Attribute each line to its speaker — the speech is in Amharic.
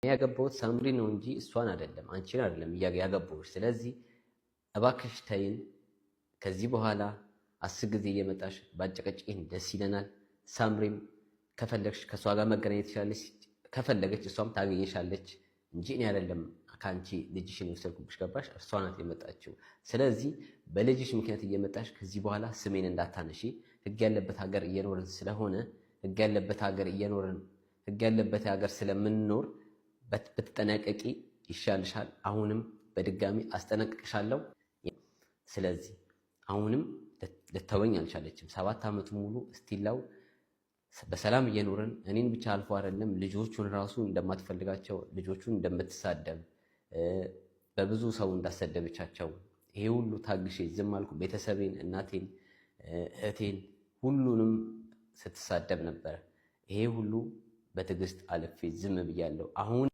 Speaker 1: ያገባሁት ሳምሪ ነው እንጂ እሷን አይደለም፣ አንቺን አይደለም ያገባሁሽ። ስለዚህ እባክሽ ተይን። ከዚህ በኋላ 10 ጊዜ እየመጣሽ ባጨቀጭቅን ደስ ይለናል። ሳምሪም ከፈለግሽ ከእሷ ጋር መገናኘት ትችላለች፣ ከፈለገች እሷም ታገኘሻለች እንጂ እኔ አይደለም ከአንቺ ልጅሽን የወሰድኩብሽ። ገባሽ? እሷ ናት የመጣችው። ስለዚህ በልጅሽ ምክንያት እየመጣሽ ከዚህ በኋላ ስሜን እንዳታነሺ። ህግ ያለበት ሀገር እየኖርን ስለሆነ ህግ ያለበት ሀገር ስለምንኖር ብትጠነቀቂ ይሻልሻል። አሁንም በድጋሚ አስጠነቅቅሻለሁ። ስለዚህ አሁንም ልተወኝ አልቻለችም። 7 ዓመቱ ሙሉ እስቲላው በሰላም እየኖርን እኔን ብቻ አልፎ አይደለም ልጆቹን ራሱ እንደማትፈልጋቸው ልጆቹን እንደምትሳደብ በብዙ ሰው እንዳሰደበቻቸው ይሄ ሁሉ ታግሼ ዝም አልኩ። ቤተሰቤን፣ እናቴን፣ እህቴን ሁሉንም ስትሳደብ ነበር። ይሄ ሁሉ በትዕግስት አልፌ ዝም ብያለሁ። አሁን